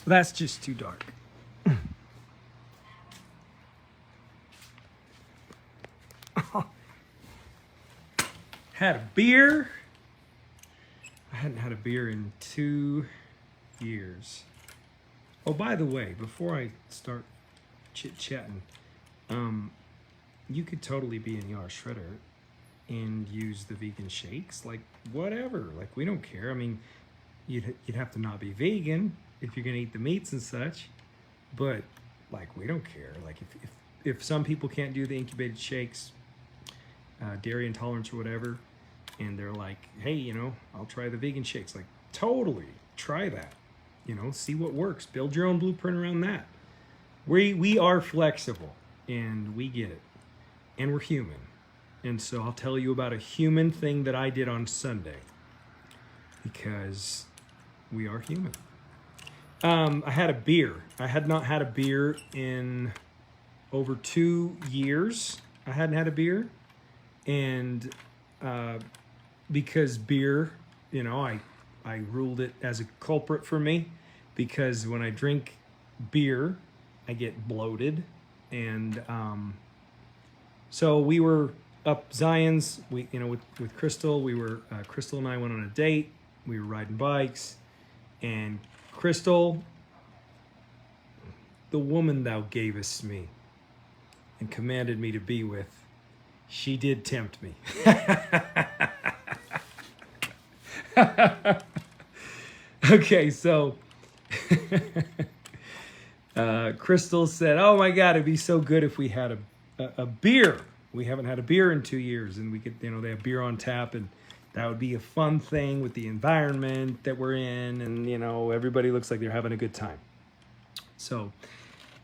That's just too dark. Had a beer. I hadn't had a beer in 2 years. Oh, by the way, before I start chit-chatting, you could totally be in Yar Shredder and use the vegan shakes. Like, whatever. Like, we don't care. I mean, you'd have to not be vegan if you're going to eat the meats and such. But, like, we don't care. Like, if some people can't do the incubated shakes, dairy intolerance or whatever, and they're like, hey, you know, I'll try the vegan shakes. Like, totally, try that. You know, see what works. Build your own blueprint around that. We are flexible, and we get it. And we're human. And so I'll tell you about a human thing that I did on Sunday. Because we are human. I had a beer. I had not had a beer in over 2 years. I hadn't had a beer. And because beer, you know, I ruled it as a culprit for me. Because when I drink beer, I get bloated. And so we were up Zion's, with Crystal. We were, Crystal and I went on a date. We were riding bikes. And Crystal, the woman thou gavest me and commanded me to be with, she did tempt me. Okay, so Crystal said, oh my God, it'd be so good if we had a beer. We haven't had a beer in 2 years, and we could, you know, they have beer on tap, and that would be a fun thing with the environment that we're in, and, you know, everybody looks like they're having a good time. So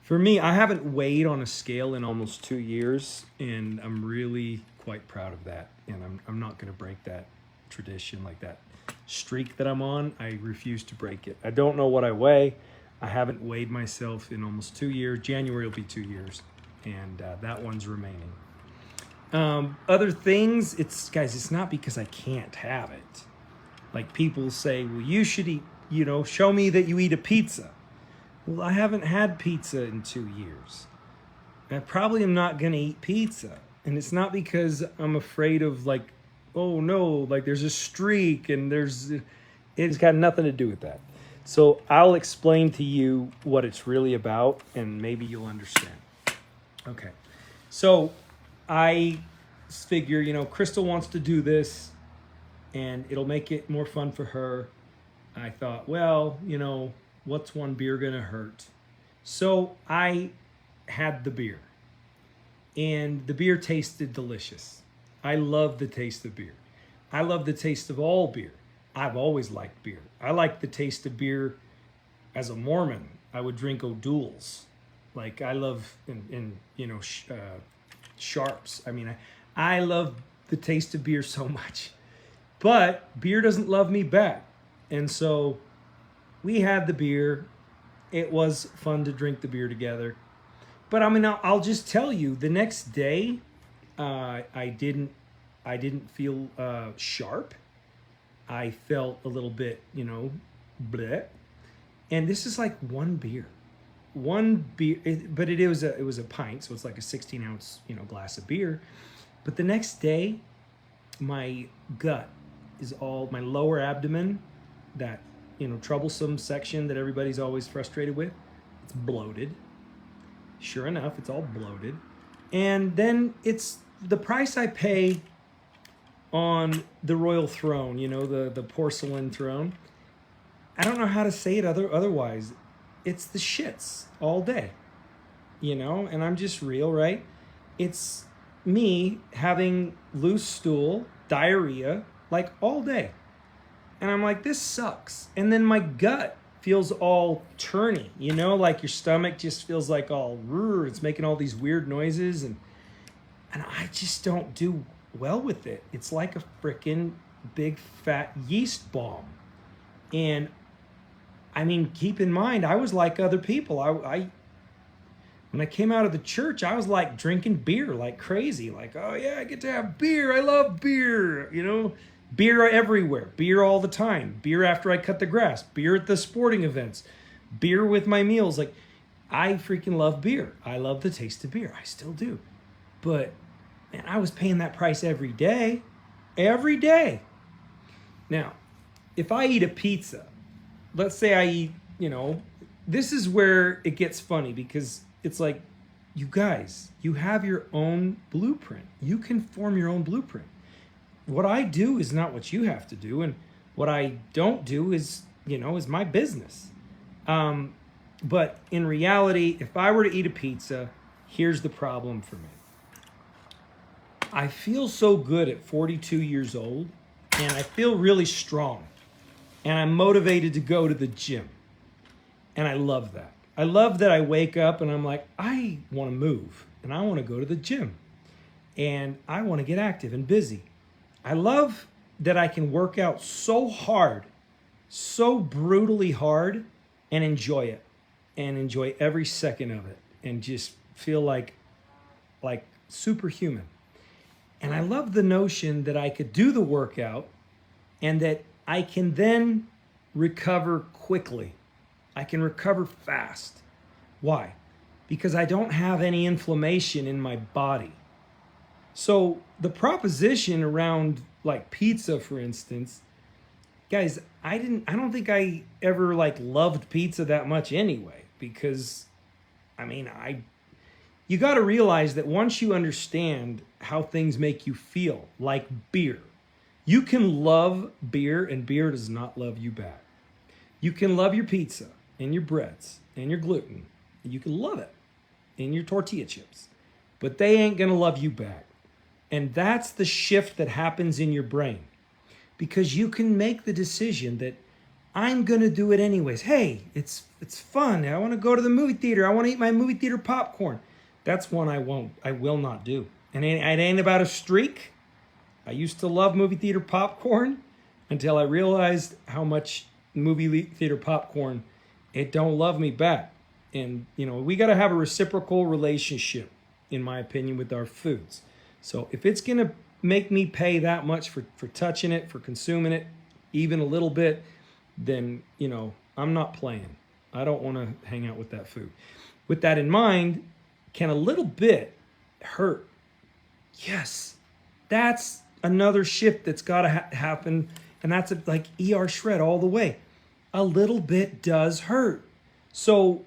for me, I haven't weighed on a scale in almost 2 years, and I'm really quite proud of that. And I'm not going to break that tradition, like that streak that I'm on. I refuse to break it. I don't know what I weigh. I haven't weighed myself in almost 2 years. January will be 2 years, and that one's remaining. Other things, it's not because I can't have it. Like, people say, well, you should eat, you know, show me that you eat a pizza. Well, I haven't had pizza in 2 years. I probably am not going to eat pizza. And it's not because I'm afraid of, like, oh no, like there's a streak and it's got nothing to do with that. So I'll explain to you what it's really about, and maybe you'll understand. Okay. So I figure, you know, Crystal wants to do this and it'll make it more fun for her. I thought, well, you know, what's one beer gonna hurt? So I had the beer, and the beer tasted delicious. I love the taste of beer. I love the taste of all beer. I've always liked beer. I like the taste of beer as a Mormon. I would drink O'Doul's. Like, I love, Sharps. I mean, I love the taste of beer so much. But beer doesn't love me back. And so we had the beer. It was fun to drink the beer together. But I mean, I'll just tell you, the next day, I didn't feel sharp. I felt a little bit, bleh. And this is like one beer. But it was a pint, so it's like a 16-ounce, glass of beer. But the next day, my gut is all, my lower abdomen, that, troublesome section that everybody's always frustrated with, it's bloated. Sure enough, it's all bloated. And then it's the price I pay on the royal throne, the porcelain throne. I don't know how to say it otherwise. It's the shits all day, and I'm just real, right? It's me having loose stool, diarrhea, like all day. And I'm like, this sucks. And then my gut feels all turny, like your stomach just feels like all, it's making all these weird noises. And I just don't do well with it. It's like a freaking big fat yeast bomb. And I mean, keep in mind, I was like other people. I when I came out of the church, I was like drinking beer like crazy. Like, oh yeah, I get to have beer. I love beer, Beer everywhere. Beer all the time. Beer after I cut the grass. Beer at the sporting events. Beer with my meals. Like, I freaking love beer. I love the taste of beer. I still do. But, man, I was paying that price every day. Every day. Now, if I eat a pizza, let's say I eat, this is where it gets funny, because it's like, you guys, you have your own blueprint. You can form your own blueprint. What I do is not what you have to do, and what I don't do is my business. But in reality, if I were to eat a pizza, here's the problem for me. I feel so good at 42 years old, and I feel really strong, and I'm motivated to go to the gym, and I love that. I love that I wake up and I'm like, I want to move, and I want to go to the gym, and I want to get active and busy. I love that I can work out so hard, so brutally hard, and enjoy it, and enjoy every second of it, and just feel like superhuman. And I love the notion that I could do the workout and that I can then recover quickly. I can recover fast. Why? Because I don't have any inflammation in my body. So the proposition around like pizza, for instance, guys, I don't think I ever loved pizza that much anyway, because you got to realize that once you understand how things make you feel, like beer, you can love beer and beer does not love you back. You can love your pizza and your breads and your gluten. You can love it and your tortilla chips, but they ain't going to love you back. And that's the shift that happens in your brain, because you can make the decision that I'm going to do it anyways. Hey, it's fun. I want to go to the movie theater. I want to eat my movie theater popcorn. That's one I will not do. And it ain't about a streak. I used to love movie theater popcorn until I realized how much movie theater popcorn, it don't love me back. And, we got to have a reciprocal relationship, in my opinion, with our foods. So if it's going to make me pay that much for touching it, for consuming it, even a little bit, then, I'm not playing. I don't want to hang out with that food. With that in mind, can a little bit hurt? Yes. That's another shift that's got to happen, and that's like ER shred all the way. A little bit does hurt. So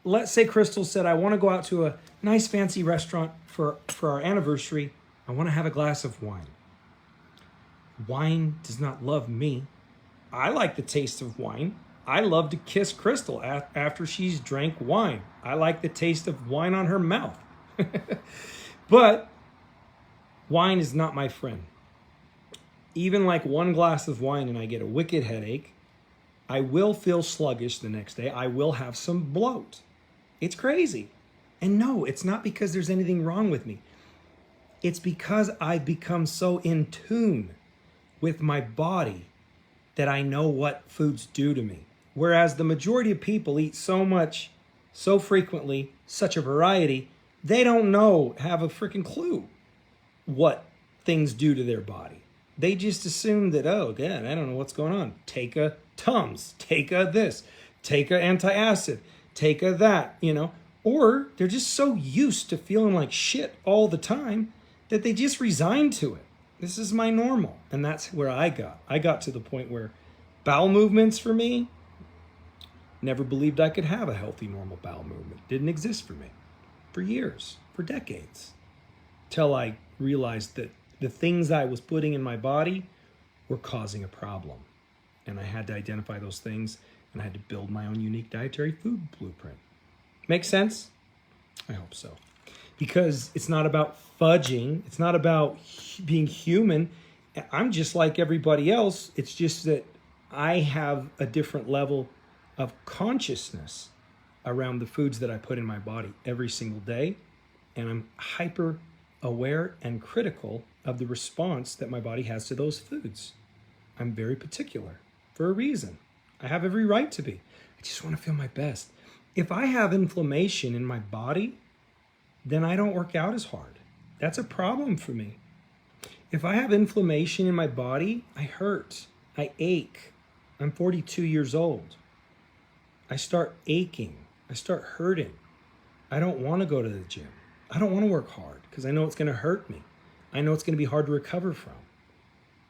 let's say Crystal said, I want to go out to a nice fancy restaurant for our anniversary. I want to have a glass of wine. Wine does not love me. I like the taste of wine. I love to kiss Crystal after she's drank wine. I like the taste of wine on her mouth. But wine is not my friend. Even like one glass of wine and I get a wicked headache, I will feel sluggish the next day. I will have some bloat. It's crazy. And no, it's not because there's anything wrong with me. It's because I've become so in tune with my body that I know what foods do to me. Whereas the majority of people eat so much, so frequently, such a variety, they don't have a freaking clue what things do to their body. They just assume that, oh, God, I don't know what's going on. Take a Tums, take a this, take a antacid, take a that, Or they're just so used to feeling like shit all the time that they just resign to it. This is my normal. And that's where I got. I got to the point where bowel movements for me, never believed I could have a healthy, normal bowel movement. Didn't exist for me for years, for decades, till I realized that the things I was putting in my body were causing a problem. And I had to identify those things, and I had to build my own unique dietary food blueprint. Make sense? I hope so. Because it's not about fudging. It's not about being human. I'm just like everybody else. It's just that I have a different level of consciousness around the foods that I put in my body every single day. And I'm hyper aware and critical of the response that my body has to those foods. I'm very particular for a reason. I have every right to be. I just want to feel my best. If I have inflammation in my body, then I don't work out as hard. That's a problem for me. If I have inflammation in my body, I hurt. I ache. I'm 42 years old. I start aching. I start hurting. I don't want to go to the gym. I don't want to work hard because I know it's going to hurt me. I know it's going to be hard to recover from.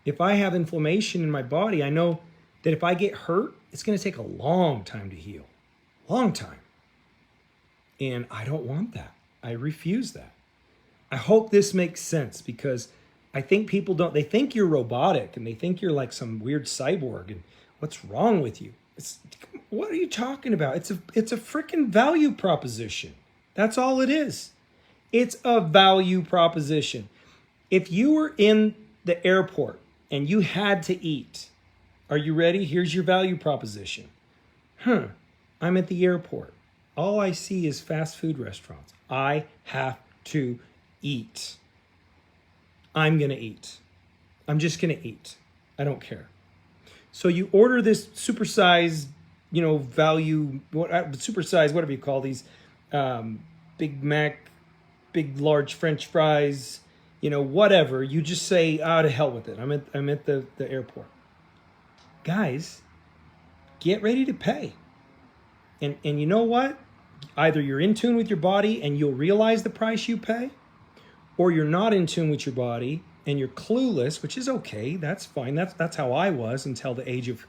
If I have inflammation in my body, I know that if I get hurt, it's going to take a long time to heal. Long time. And I don't want that. I refuse that. I hope this makes sense because I think people don't, they think you're robotic and they think you're like some weird cyborg and what's wrong with you? What are you talking about? It's a freaking value proposition. That's all it is. It's a value proposition. If you were in the airport and you had to eat, are you ready? Here's your value proposition. I'm at the airport. All I see is fast food restaurants. I have to eat. I'm going to eat. I'm just going to eat. I don't care. So you order this supersized, value, supersized, whatever you call these, Big Mac, big, large French fries, whatever. You just say, to hell with it. I'm at the airport. Guys, get ready to pay. And you know what? Either you're in tune with your body and you'll realize the price you pay, or you're not in tune with your body and you're clueless, which is okay. That's fine. That's how I was until the age of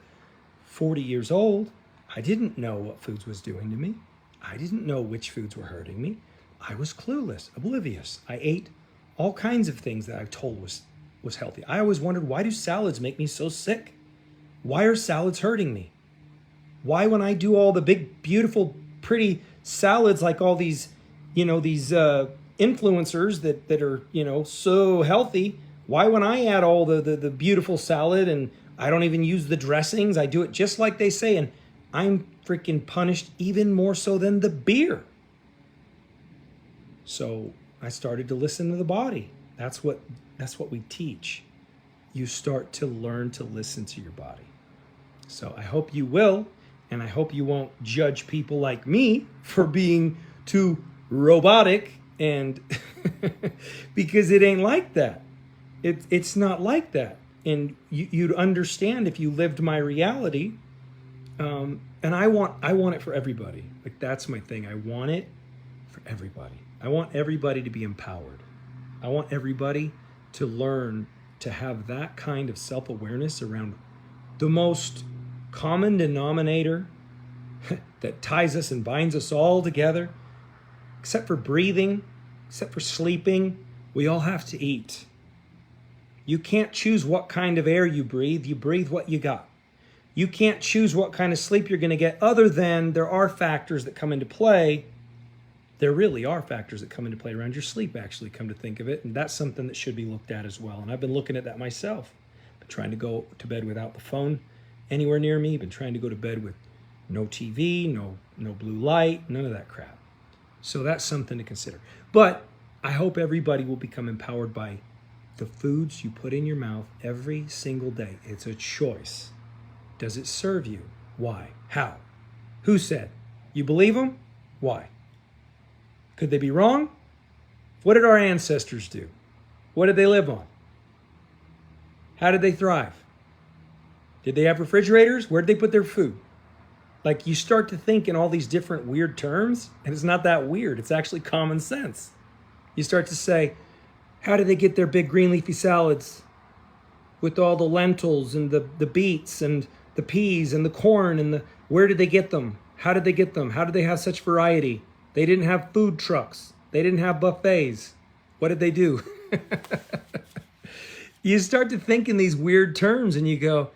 40 years old. I didn't know what foods was doing to me. I didn't know which foods were hurting me. I was clueless, oblivious. I ate all kinds of things that I told was healthy. I always wondered, why do salads make me so sick? Why are salads hurting me? Why when I do all the big, beautiful, pretty salads like all these, these influencers that are, so healthy, why when I add all the beautiful salad and I don't even use the dressings, I do it just like they say, and I'm freaking punished even more so than the beer. So I started to listen to the body. That's what we teach. You start to learn to listen to your body. So I hope you will, and I hope you won't judge people like me for being too robotic, and because it ain't like that. It's not like that. And you'd understand if you lived my reality. And I want it for everybody. Like, that's my thing. I want it for everybody. I want everybody to be empowered. I want everybody to learn to have that kind of self-awareness around the most common denominator that ties us and binds us all together. Except for breathing, except for sleeping, we all have to eat. You can't choose what kind of air you breathe what you got. You can't choose what kind of sleep you're going to get, other than there are factors that come into play. There really are factors that come into play around your sleep, actually, come to think of it. And that's something that should be looked at as well. And I've been looking at that myself. Been trying to go to bed without the phone anywhere near me. Been trying to go to bed with no TV, no blue light, none of that crap. So that's something to consider. But I hope everybody will become empowered by the foods you put in your mouth every single day. It's a choice. Does it serve you? Why? How? Who said? You believe them? Why? Could they be wrong? What did our ancestors do? What did they live on? How did they thrive? Did they have refrigerators? Where did they put their food? Like, you start to think in all these different weird terms, and it's not that weird. It's actually common sense. You start to say, how did they get their big green leafy salads with all the lentils and the beets and the peas and the corn and where did they get them? How did they get them? How did they have such variety? They didn't have food trucks. They didn't have buffets. What did they do? You start to think in these weird terms and you go,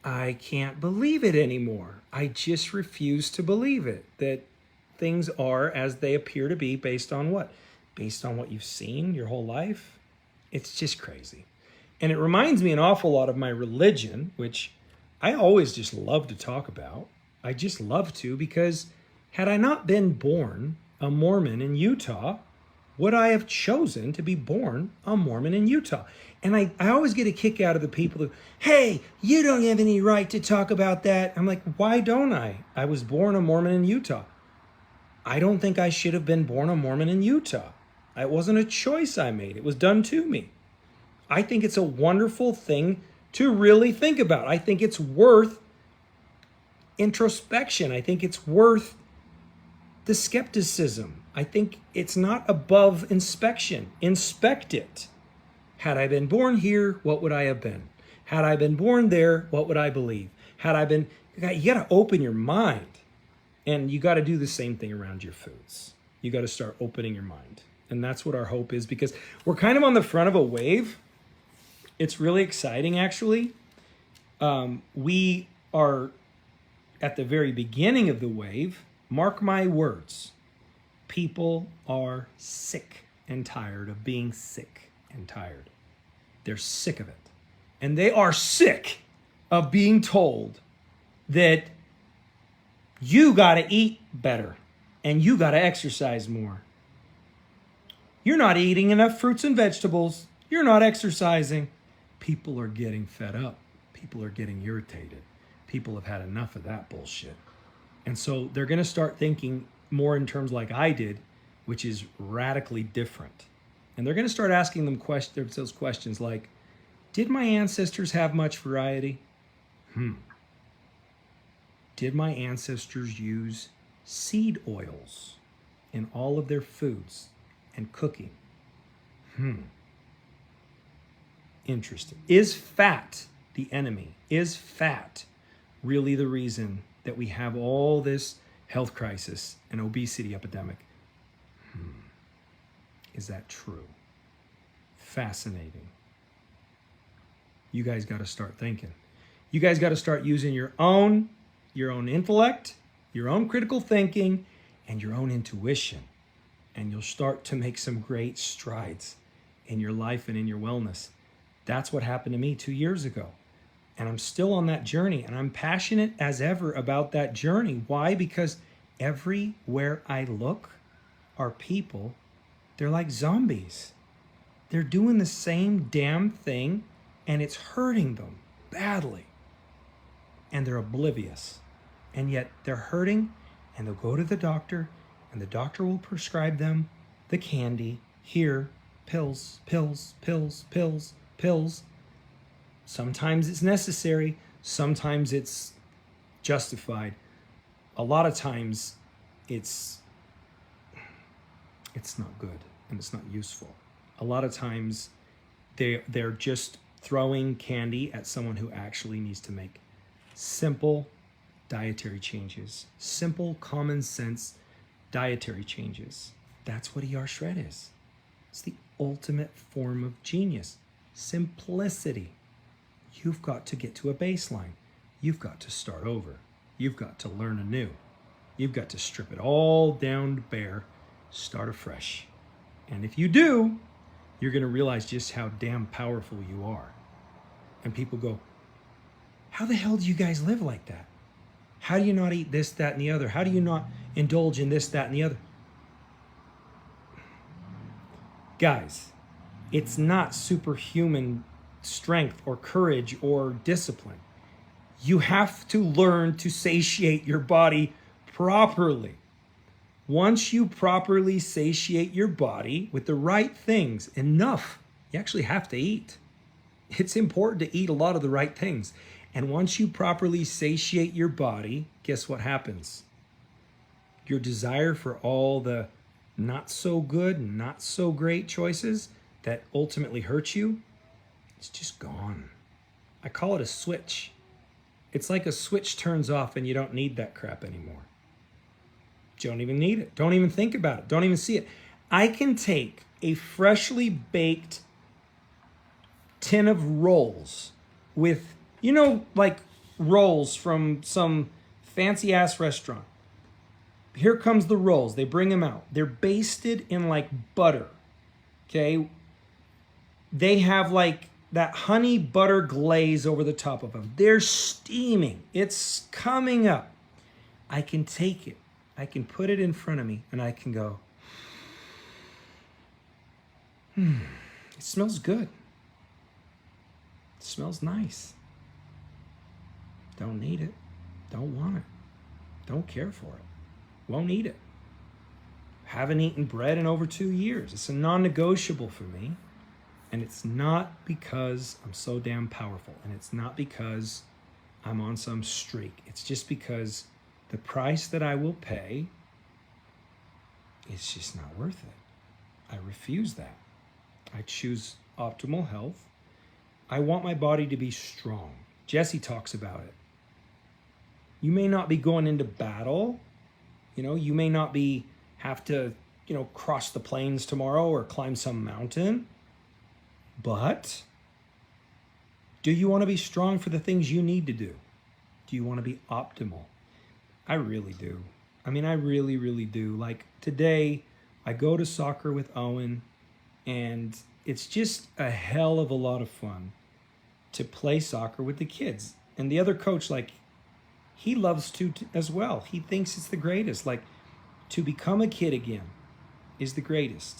I can't believe it anymore. I just refuse to believe it, that things are as they appear to be based on what? Based on what you've seen your whole life. It's just crazy. And it reminds me an awful lot of my religion, which I always just love to talk about. I just love to, because had I not been born a Mormon in Utah, would I have chosen to be born a Mormon in Utah? And I always get a kick out of the people who, hey, you don't have any right to talk about that. I'm like, why don't I? I was born a Mormon in Utah. I don't think I should have been born a Mormon in Utah. It wasn't a choice I made. It was done to me. I think it's a wonderful thing to really think about. I think it's worth introspection. I think it's worth the skepticism. I think it's not above inspection. Inspect it. Had I been born here, what would I have been? Had I been born there, what would I believe? Had I been, you got to open your mind. And you got to do the same thing around your foods. You got to start opening your mind. And that's what our hope is, because we're kind of on the front of a wave. It's really exciting, actually. We are at the very beginning of the wave. Mark my words. People are sick and tired of being sick and tired. They're sick of it. And they are sick of being told that you got to eat better and you got to exercise more. You're not eating enough fruits and vegetables. You're not exercising. People are getting fed up. People are getting irritated. People have had enough of that bullshit. And so they're going to start thinking more in terms like I did, which is radically different. And they're going to start asking themselves questions like, did my ancestors have much variety? Did my ancestors use seed oils in all of their foods and cooking? Interesting. Is fat the enemy? Is fat really the reason that we have all this health crisis and obesity epidemic? Is that true? Fascinating. You guys got to start thinking. You guys got to start using your own intellect, your own critical thinking, and your own intuition. And you'll start to make some great strides in your life and in your wellness. That's what happened to me 2 years ago. And I'm still on that journey, and I'm passionate as ever about that journey. Why? Because everywhere I look are people, they're like zombies. They're doing the same damn thing, and it's hurting them badly. And they're oblivious. And yet they're hurting, and they'll go to the doctor, and the doctor will prescribe them the candy. Here, pills, pills, pills, pills, pills. Sometimes it's necessary. Sometimes it's justified. A lot of times it's not good and it's not useful. A lot of times they're just throwing candy at someone who actually needs to make simple dietary changes. Simple, common sense dietary changes. That's what ER Shred is. It's the ultimate form of genius. Simplicity. You've got to get to a baseline. You've got to start over. You've got to learn anew. You've got to strip it all down to bare, start afresh. And if you do, you're going to realize just how damn powerful you are. And people go, how the hell do you guys live like that? How do you not eat this, that, and the other? How do you not indulge in this, that, and the other? Guys, it's not superhuman strength or courage or discipline. You have to learn to satiate your body properly. Once you properly satiate your body with the right things, enough, you actually have to eat. It's important to eat a lot of the right things. And once you properly satiate your body, guess what happens? Your desire for all the not so good, not so great choices that ultimately hurt you, it's just gone. I call it a switch. It's like a switch turns off and you don't need that crap anymore. You don't even need it. Don't even think about it. Don't even see it. I can take a freshly baked tin of rolls with, like rolls from some fancy ass restaurant. Here comes the rolls. They bring them out. They're basted in like butter. Okay. They have like that honey butter glaze over the top of them. They're steaming. It's coming up. I can take it. I can put it in front of me and I can go, it smells good. It smells nice. Don't need it. Don't want it. Don't care for it. Won't eat it. Haven't eaten bread in over 2 years. It's a non-negotiable for me. And it's not because I'm so damn powerful. And it's not because I'm on some streak. It's just because the price that I will pay, it's just not worth it. I refuse that. I choose optimal health. I want my body to be strong. Jesse talks about it. You may not be going into battle. You may not have to, cross the plains tomorrow or climb some mountain. But do you want to be strong for the things you need to do? Do you want to be optimal? I really do. I really, really do. Like today, I go to soccer with Owen, and it's just a hell of a lot of fun to play soccer with the kids. And the other coach, he loves to as well. He thinks it's the greatest. To become a kid again is the greatest.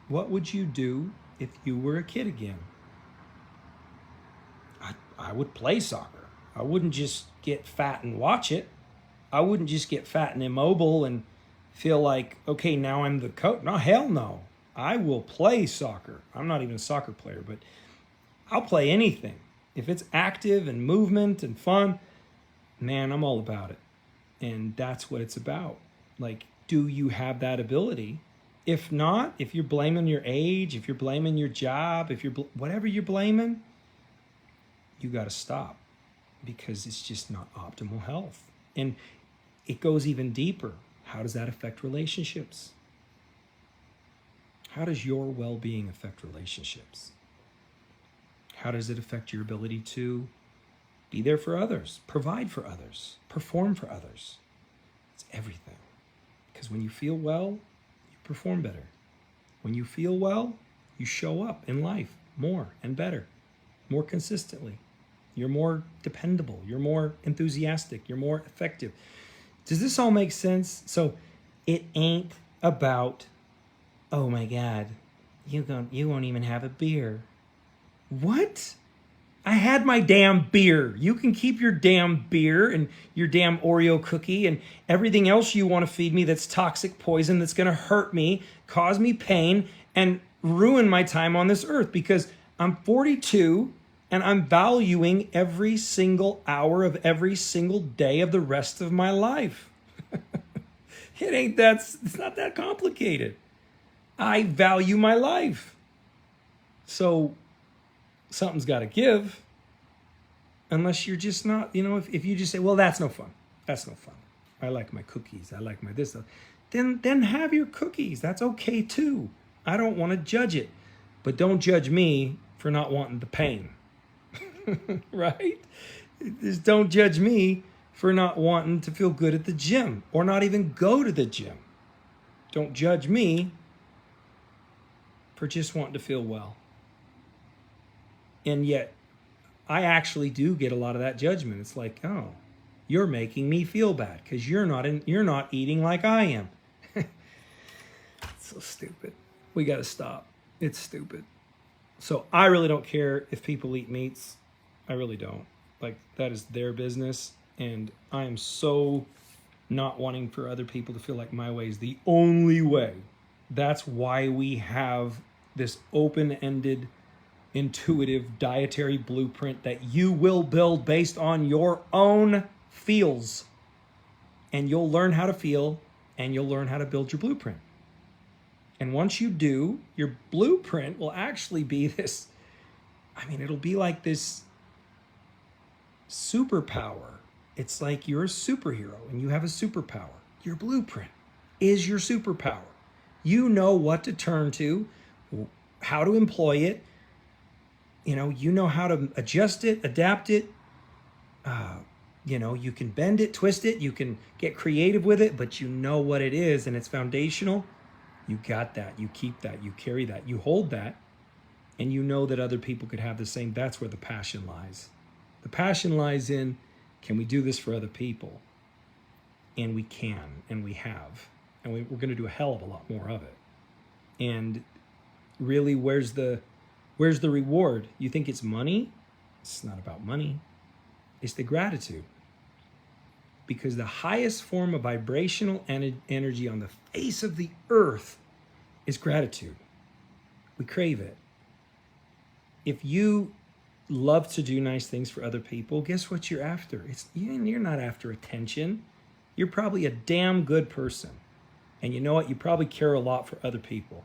What would you do if you were a kid again? I would play soccer. I wouldn't just get fat and watch it. I wouldn't just get fat and immobile and feel like, okay, now I'm the coach. No, hell no. I will play soccer. I'm not even a soccer player, but I'll play anything. If it's active and movement and fun, man, I'm all about it. And that's what it's about. Do you have that ability? If not, if you're blaming your age, if you're blaming your job, if you're whatever you're blaming, you got to stop, because it's just not optimal health. And it goes even deeper. How does that affect relationships? How does your well-being affect relationships? How does it affect your ability to be there for others, provide for others, perform for others? It's everything. Because when you feel well, you perform better. When you feel well, you show up in life more and better, more consistently. You're more dependable. You're more enthusiastic. You're more effective. Does this all make sense? So it ain't about, oh my God, you won't even have a beer. What? I had my damn beer. You can keep your damn beer and your damn Oreo cookie and everything else you want to feed me that's toxic poison that's going to hurt me, cause me pain, and ruin my time on this earth, because I'm 42 and I'm valuing every single hour of every single day of the rest of my life. It's not that complicated. I value my life. So something's got to give. Unless you're just not, if you just say, well, that's no fun. That's no fun. I like my cookies. I like my this. Then have your cookies. That's okay too. I don't want to judge it. But don't judge me for not wanting the pain. Right? Just don't judge me for not wanting to feel good at the gym or not even go to the gym. Don't judge me for just wanting to feel well. And yet, I actually do get a lot of that judgment. It's like, oh, you're making me feel bad because you're not eating like I am. It's so stupid. We got to stop. It's stupid. So I really don't care if people eat meats. I really don't. That is their business. And I am so not wanting for other people to feel like my way is the only way. That's why we have this open-ended, intuitive dietary blueprint that you will build based on your own feels. And you'll learn how to feel, and you'll learn how to build your blueprint. And once you do, your blueprint will actually be this, it'll be like this superpower. It's like you're a superhero and you have a superpower. Your blueprint is your superpower. You know what to turn to, how to employ it. You know how to adjust it, adapt it. You can bend it, twist it. You can get creative with it, but you know what it is, and it's foundational. You got that. You keep that. You carry that. You hold that, and you know that other people could have the same. That's where the passion lies. The passion lies in, can we do this for other people? And we can, and we have. And we're going to do a hell of a lot more of it. And really, where's the reward? You think it's money? It's not about money. It's the gratitude. Because the highest form of vibrational energy on the face of the earth is gratitude. We crave it. If you love to do nice things for other people, guess what you're after? You're not after attention. You're probably a damn good person. And you know what? You probably care a lot for other people.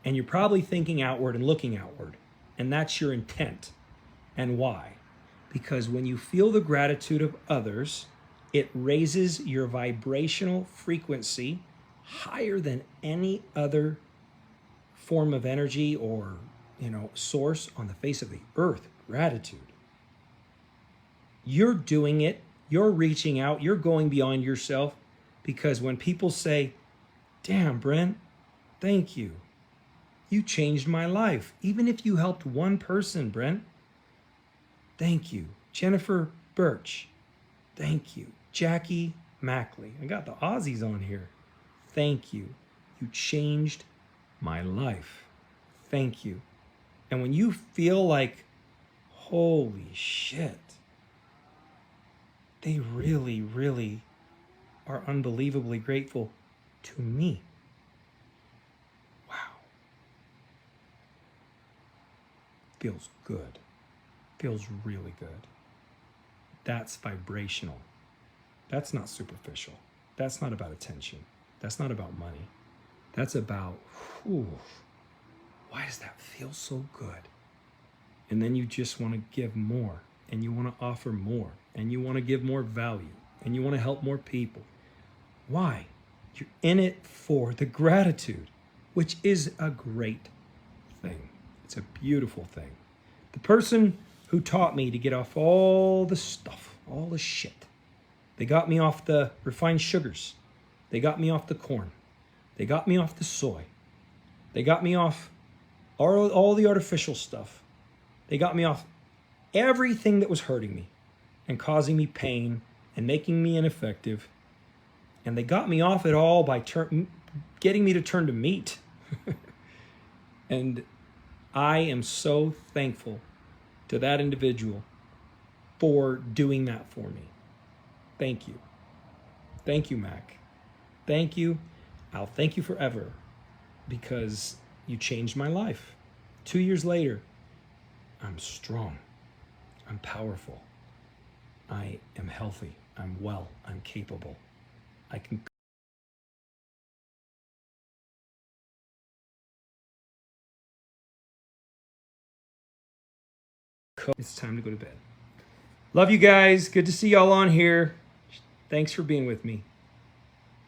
And you're probably thinking outward and looking outward. And that's your intent. And why? Because when you feel the gratitude of others, it raises your vibrational frequency higher than any other form of energy or, source on the face of the earth. Gratitude. You're doing it. You're reaching out. You're going beyond yourself, because when people say, damn, Brent, thank you. You changed my life. Even if you helped one person, Brent, thank you. Jennifer Birch, thank you. Jackie Mackley, I got the Aussies on here. Thank you. You changed my life. Thank you. And when you feel like, holy shit, they really, really are unbelievably grateful to me. Wow. Feels good. Feels really good. That's vibrational. That's not superficial. That's not about attention. That's not about money. That's about, why does that feel so good? And then you just want to give more, and you want to offer more, and you want to give more value, and you want to help more people. Why? You're in it for the gratitude, which is a great thing. It's a beautiful thing. The person who taught me to get off all the stuff, all the shit. They got me off the refined sugars. They got me off the corn. They got me off the soy. They got me off all the artificial stuff. They got me off everything that was hurting me and causing me pain and making me ineffective. And they got me off it all by getting me to turn to meat. And I am so thankful to that individual for doing that for me. Thank you. Thank you, Mac. Thank you. I'll thank you forever, because you changed my life. 2 years later, I'm strong. I'm powerful. I am healthy. I'm well. I'm capable. I can. It's time to go to bed. Love you guys. Good to see y'all on here. Thanks for being with me.